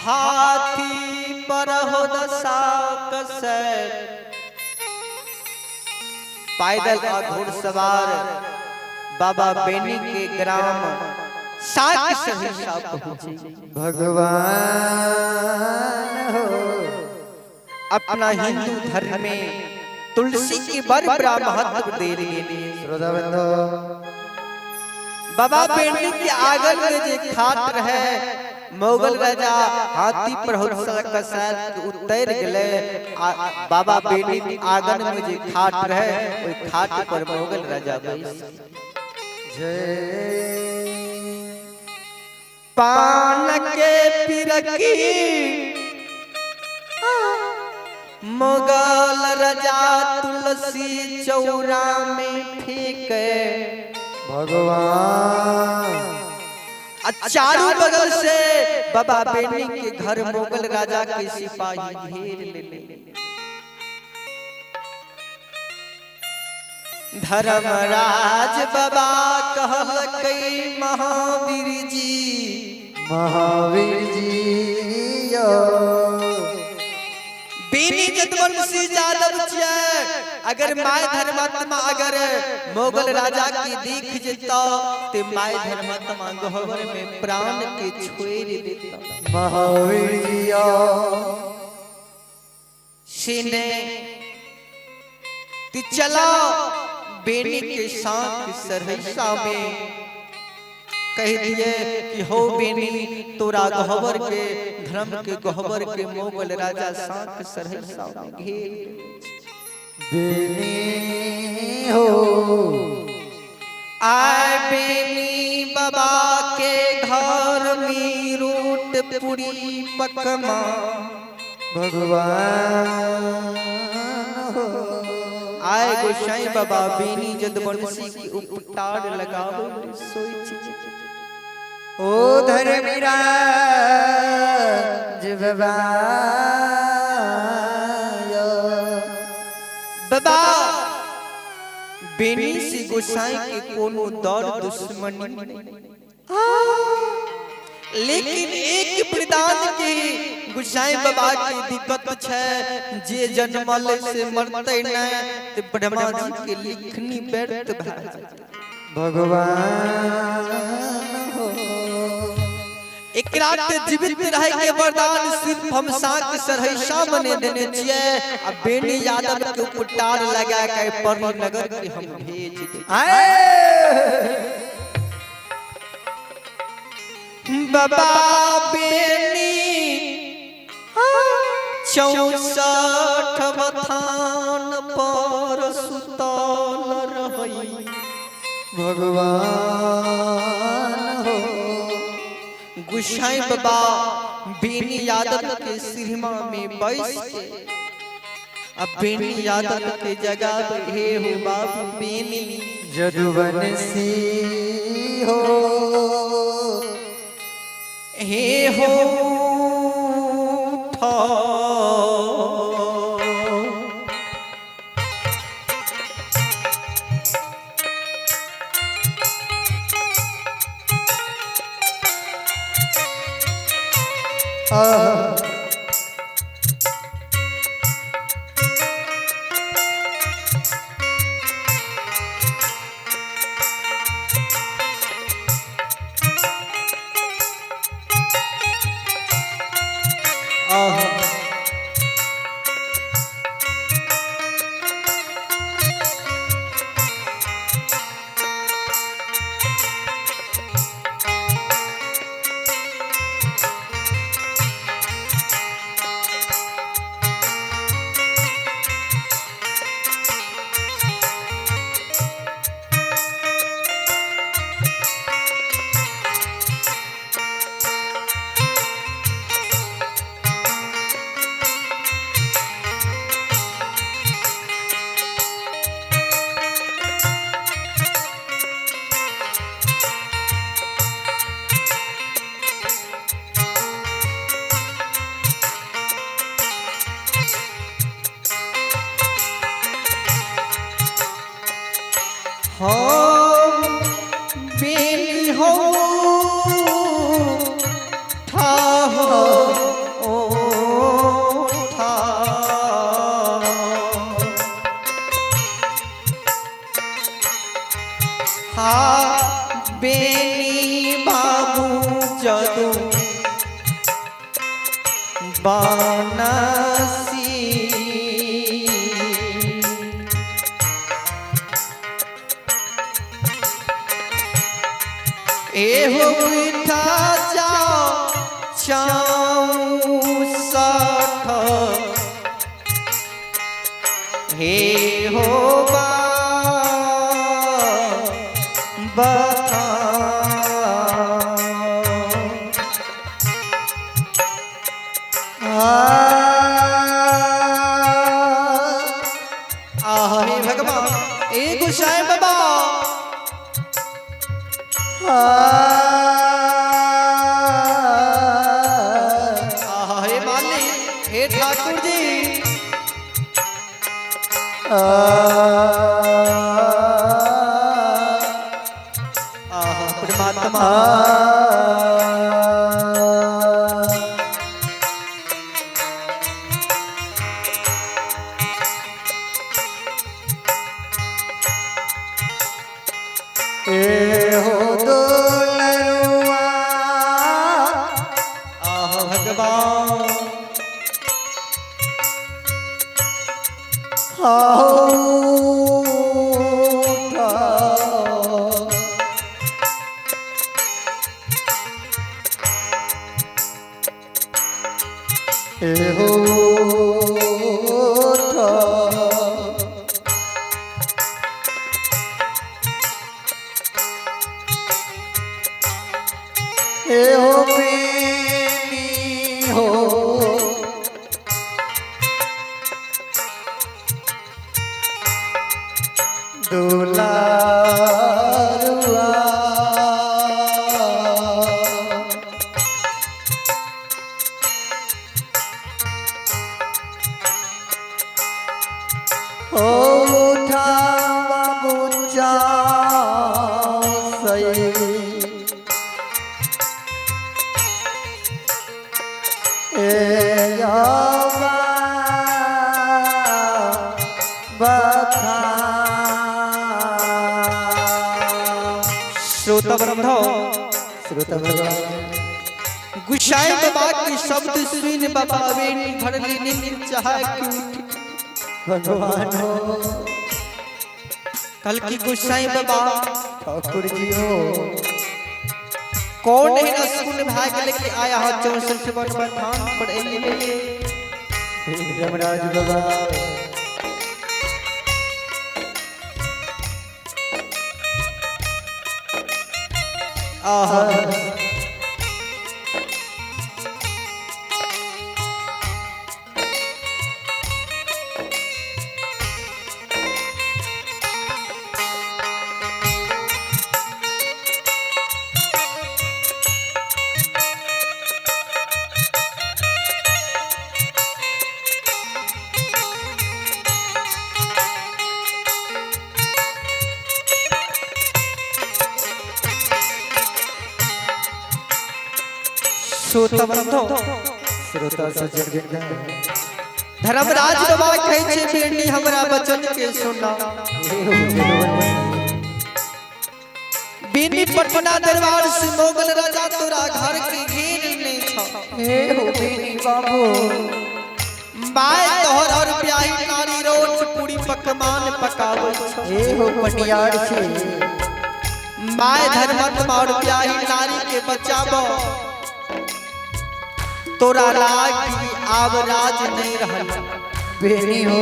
हाथी पर हो दशा कसर, पैदल और घुड़सवार बाबा बेनी के ग्राम साक सहसा पहुंचे। भगवान हो अपना हिंदू धर्म में तुलसी की बड़ा महत्व दे रहे हैं। श्रोताबंधो बाबा बेनी के आंगन में जो खाट रहे मुगल राजा हाथी पर उतर गए। बाबा बेनी के आंगन में जो खाट रहे वही खाट पर मुगल राजा बैठ। पान के पिरकी मुगल राजा तुलसी चौरा में फेंके। भगवान चारों बगल से बाबा बेनी के घर मुगल राजा के सिपाही घेर ले। धर्मराज बाबा कहल कई महावीर जी बेनी जदवंशी यादव अगर माय धर्मात्मा अगर मुगल राजा की दीख जेता ते माय धर्मात्मा गहवर में प्राण के छोड़ देता। महावीर सीने ती चला बेनी के साथ सरहसा में कह दिए कि हो बेनी तोरा गहवर के धर्म के गहवर के मुगल राजा साथ सरहसा में घेर बेनी हो। आए बेनी बाबा के घर में रोट पूरी पकमा। भगवान हो आए गोसाई बाबा बेनी जदवंशी की उपटार लगावे सोच। ओ धर्मराज बाबा बेनी से गोसाई के कोनो दौर दुश्मनी नहीं, लेकिन एक प्रदान के गोसाई बाबा की दिक्कत है जे जन्मल से मरते नहीं तो ब्रह्मा जी के लिखनी व्यर्थ भा। भगवान हो एक रात जीवित रहे के वरदान सिर्फ हम साथ सरहसा बने देने चाहिए। अब बेनी यादव के उपटार लगा के परी नगर के हम भेज दे। बाबा बेनी 64 बथान पर सुतल रही। भगवान हो गोसाई बाबा बेनी यादव के सिरमा में बैठ के अब बेनी यादव के जगह हे हो बाबू बेनी जदुवंशी हो हे हो हम बेनी हो था हो बानसी एहो मीठा जाओ चौसठ हे हो बता हे भगवान ए गोसाई बाबा हे माली हे ठाकुर जी परमात्मा हो दुलरुआ भगवान हो प्रेमी हो दुलारुआ उठा बुचा सही गुसाई बाबा के शब्द सुन बाबा बेनी भर लेने चाह भगवान हो कल की गुसाई बाबा ठाकुर जी हो कौन है रसूल भाग लेके आया हो 64 पर धाम पर यमराज बाबा श्रोता सज्जन धर्मराज बाबा कहै छै बेटी हमरा वचन के सुना बेनी पटना दरबार से मोगल राजा तोरा घर के घेर ले छ हे हो बेनी बाबू बाय तोहर और प्याही नारी रोट पूरी पकवान पकावे छ हे हो पटियार से माय धर्मात्मा और प्याही नारी के बचाबो तोरा लाग आब राज नहीं रहल बेनी हो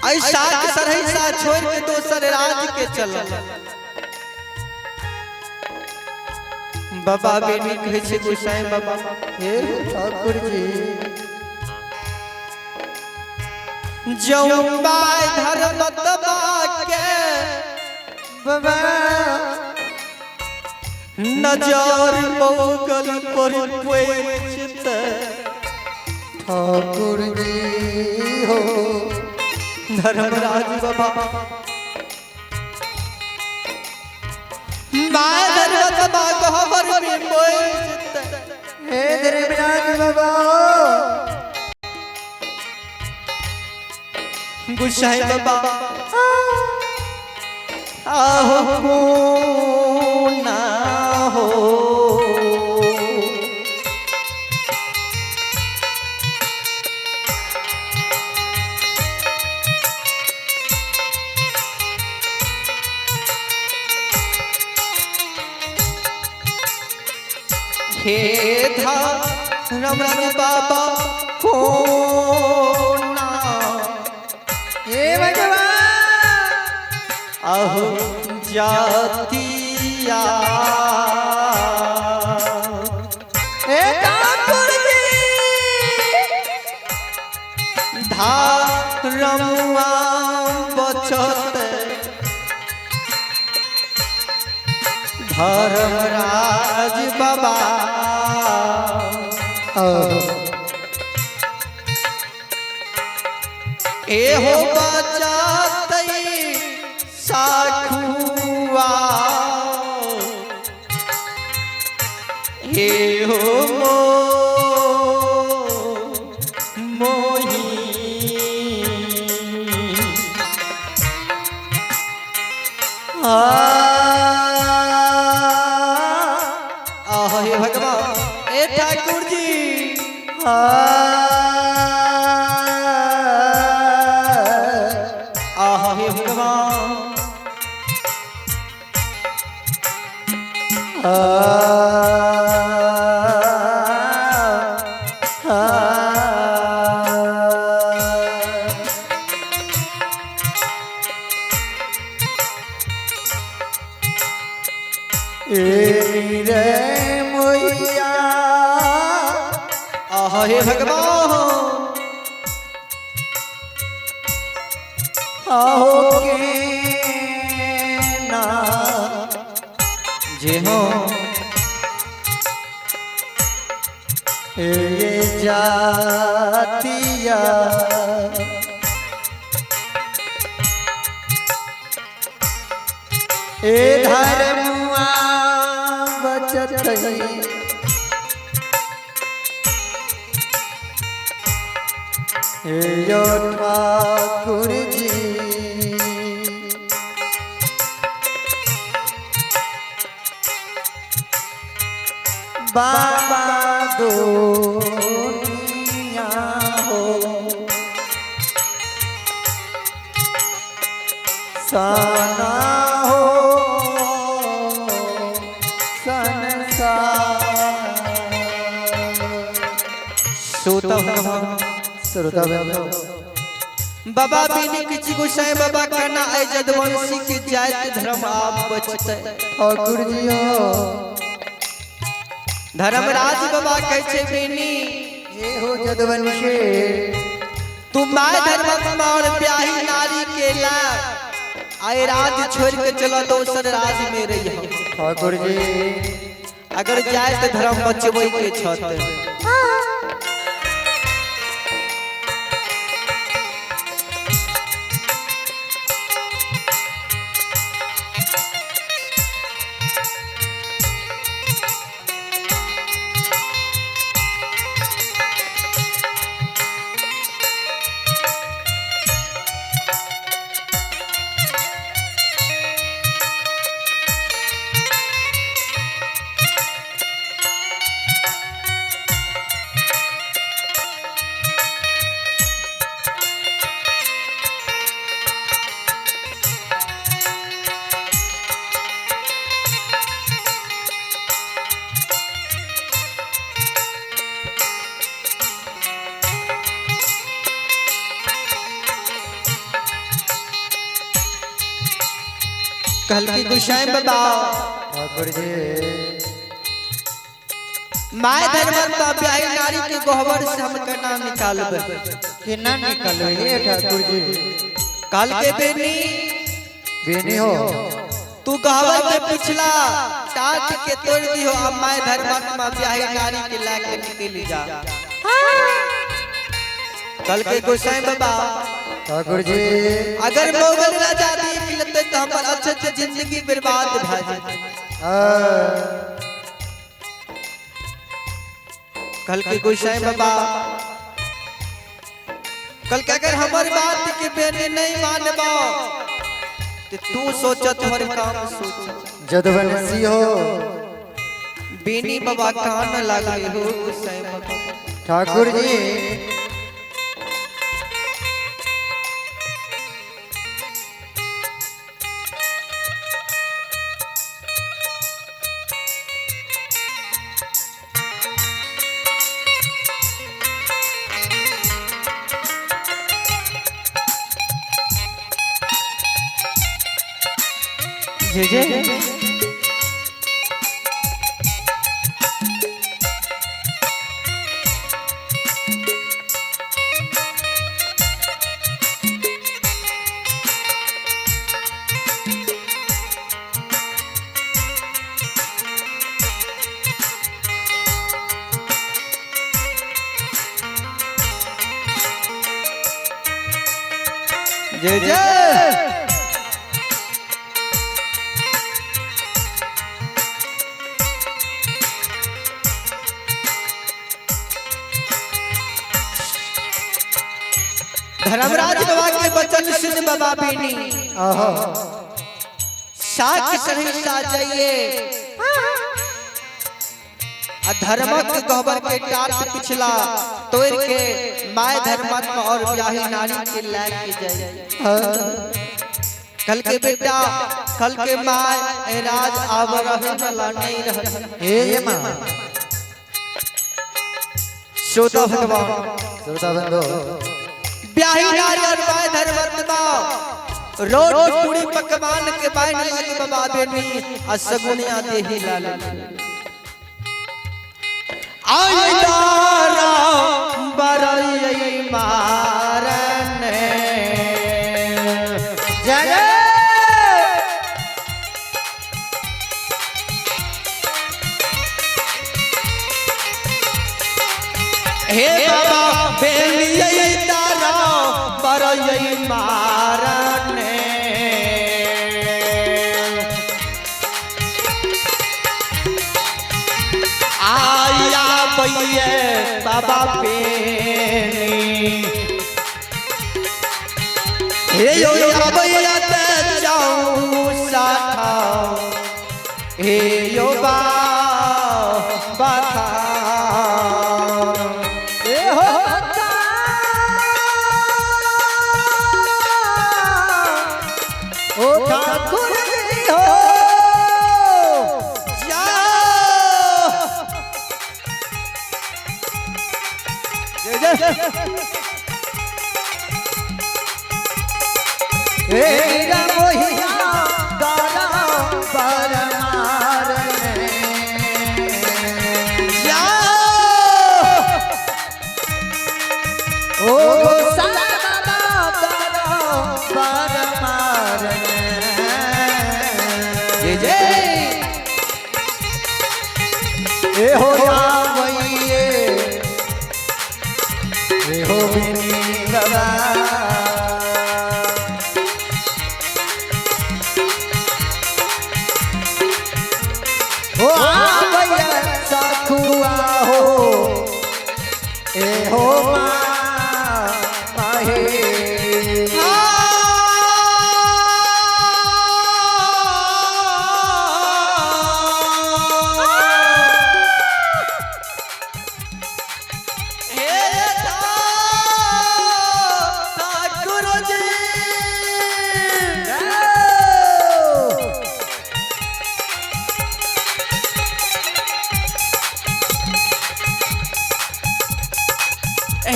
ऐसा सरहैसा छोड़ के दोसर राज के चलल बाबा बेनी कहै छै गोसाई बाबा हे ठाकुर जी जौबाय धर्मतबा के बाबा नजर मोगल पर पोछत ठाकुर जी हो धर्मराज बाबा माय धर्मतबा गहबर में पोछत हे धर्मराज बाबा गुसाई बाबा आहो ना हो हे धर्मराज बाबा को ना हे भगवान अहो जातिया हे ठाकुर जी धर्मवा बचत धर्मराज बाबा एहो बचत साखुआ एहो मोही हे भगवान ए ठाकुर जी हे भगवान रे मोइया हे भगवान हो के ना जे हो ये जातिया ए धर्मुआ बचत यो ठाकुर जी बाबा दुनिया हो सना हो श्रोता भगवान श्रोता बाबा बिनी किछि गोसाई बाबा कहना है जदवंशी के जाति धर्म आप बचते ठाकुर जी हो धर्मराज बाबा कहै छै बिनी ये हो जदवंशी तू माय धर्म और ब्याही नारी के ला आए राज छोड़ के चला दोसर राज में रही ठाकुर जी अगर जाति धर्म बचबै के छत कल की गोसाई बाबा ठाकुर जी माय धर्म का ब्याही नारी के गोहबर से हम केना निकालबे कि ना निकलो ये ठाकुर जी कल के बेनी हो तू गोहबर के पिछला टाट के तोड़ दियो अब माय धर्म का ब्याही नारी के लाके निकल जा कल के गोसाई बाबा ठाकुर जी अगर मोगल राजा देख लेते तो हमर अच्छे जिंदगी बर्बाद भ जाए कल के गोसाई बाबा कल के अगर हमर बात के बेने नहीं मानबा तो तू सोचत हर काम सोच जदवंशी हो बेनी बाबा कान लागे हो गोसाई बाबा ठाकुर जी जय जय जय जय धर्मराज बाबा के वचन सुन बाबा बेनी साख सहसा जाइए धर्मक गहबर के टाट पिछला तोड़ के माय धर्मात्मा और ब्याही नारी के लायक के जाए कल के बेटा कल के माय राज आवर रहे वाला नहीं रह हे मां श्रोता भगवान श्रोता बंधु ब्याही नारी और माय धर्मात्मा रोटी पूरी पकवान के बाइन लगी बाबा बेनी असगुनिया देही लाल आई तारा बरई मारन जय हे बाबा बेली तारा बरई मारन आया भैया बाबा बेनी हे यो भैया ते जाऊं साथा हे यो बाबा हे हो ओ ठाकुर जी हो हेरा मोहिया गाना परमारन ओ सारा गाना परमारन जय जय ए हो रामैये ए हो बिनी बाबा ओ भैया साखुआ हो ए हो माहे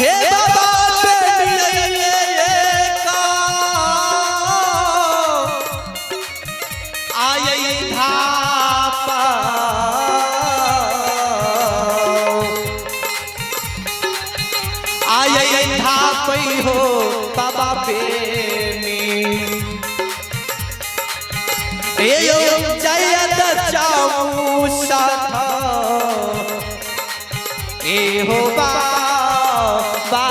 हे बाबा आये धापा आये धापई हो बाबा बेनी हे यो जय जाऊं साथा ए हो बाबा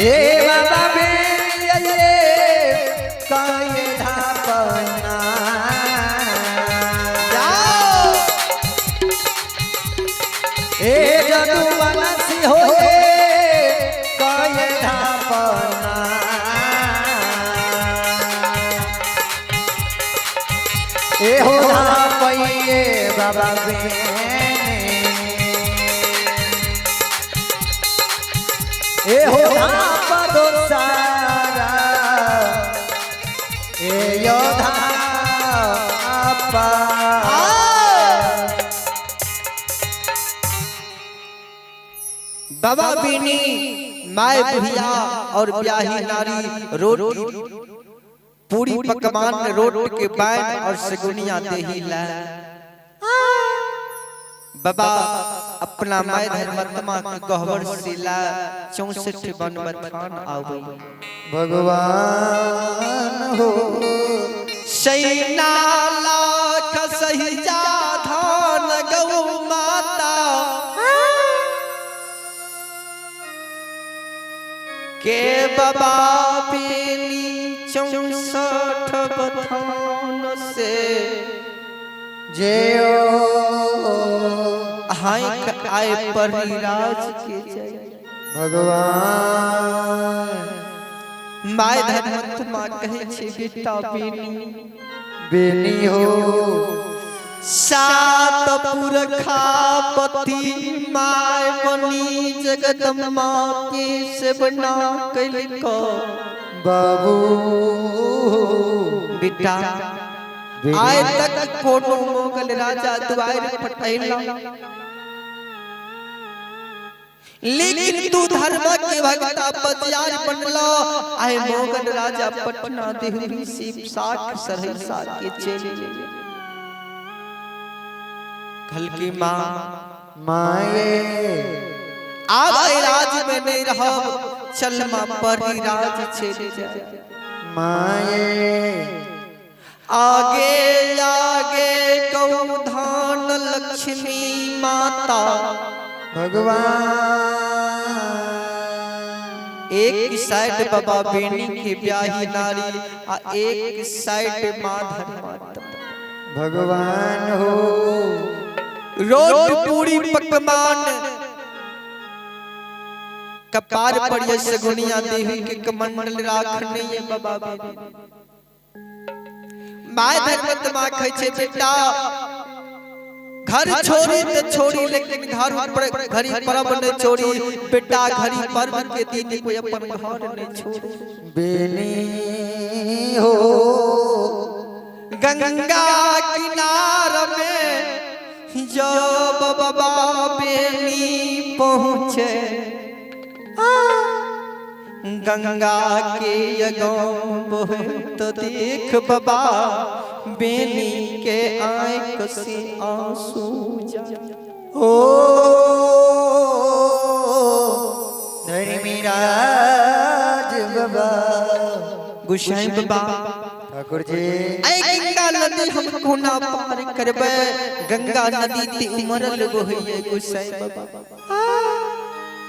ए बाबा बेलिए काये धापना जाओ होइए बाबा बेनी ए हो आपदो सारा ए योधा आपा बाबा बेनी माए बुढ़िया और ब्याही नारी रोटी पूरी पकवान रोट के बैन और सगुनिया दे ही ला बाबा अपना माय धर्मात्मा के गहवर से ला 64 वन मथान आवे भगवान हो सैना लाख सहिजा धान गौ माता के बाबा बेनी 64 बथान से जेओ हाय आए परिराज के जय भगवान माय धर्मात्मा कहे छे बेटा बेनी बेनी हो सात पुरखा पति माय बनी जगदम्बा के सेवना कइको बाबू बेटा आय तक कोनो मोगल राजा द्वार पटैला लेकिन तू धर्म के भगता बतियार बनलो आय मोगल राजा पटना देहरी सीप साख सरहसा के चले कल की माँ माए आप राज में नहीं रहो चल माँ परी राज चले जाए माए आगे आगे गौधान लक्ष्मी माता भगवान एक साइड बाबा बेनी के ब्याही नारी आ एक साइड माँ धर्मात्मा भगवान हो रोट पूरी पकवान कपार पर ये सगुनिया देवी के कमंडल राखने ये बाबा बेनी माय धर्मात्मा कहे छे बेटा घर छोड़ी तो छोड़ी लेकिन घर पर घरी परब ने छोड़ी बेटा घरी पर्व के दिन कोई अपन घर ने छोड़ी बेनी हो गंगा किनार में जब बाबा बेनी पहुँचे गंगा के अगम बहे तो देख बाबा बेनी के आँख से आंसू जा ओ धर्मीराज बाबा गुसाई बाबा ठाकुर जी ऐ गंगा नदी हम कोना पार करबे गंगा नदी ते उमरल गोहिए गुसाई बाबा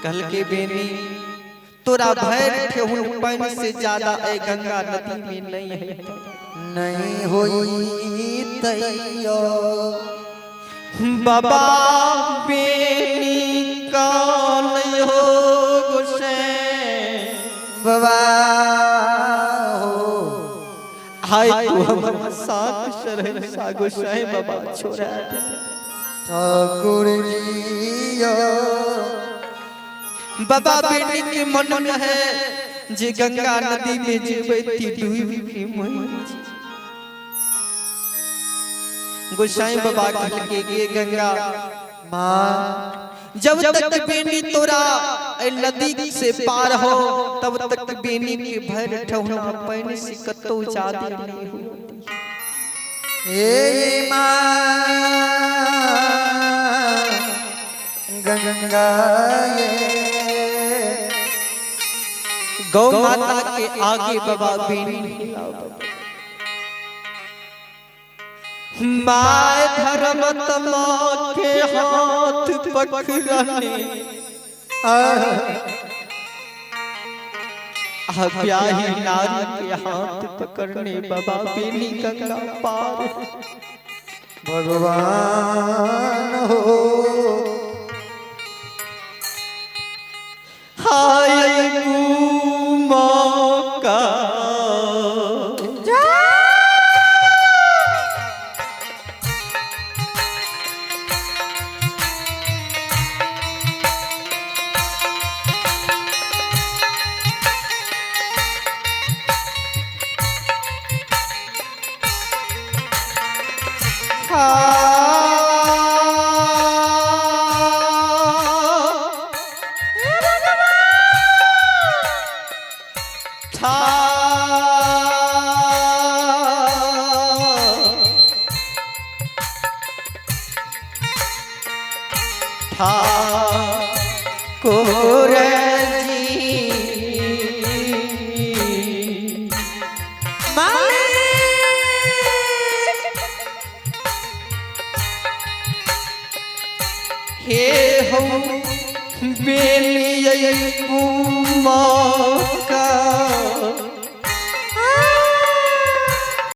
कल के बेनी तोरा भैर ठेहुन पानी से ज्यादा ऐ गंगा नदी में नहीं है नहीं होई तैयो बाबा बेनी काल हो गुसाई बाबा हो हाय तू हमर साथ शरण सा गुसाई बाबा छोड़ा दे ठाकुर जी बाबा बेटी के मन में है जे गंगा नदी में जीवती डूबी के मर गोसाई बाबा के गे गंगा माँ जब तक बेनी तोरा नदी से पार हो तब तक बेनी के भर ठहुना पानी से कतो जाती नहीं होती ये माँ गंगा गौ माता के आगे बाबा बेनी माय धर्मात्मा के हाथ पकड़ने ब्याही नारी के हाथ पकड़ने बाबा बेनी गंगा पार भगवान हो हाय मौका ठाकुर जी हे हो बेलिए मौका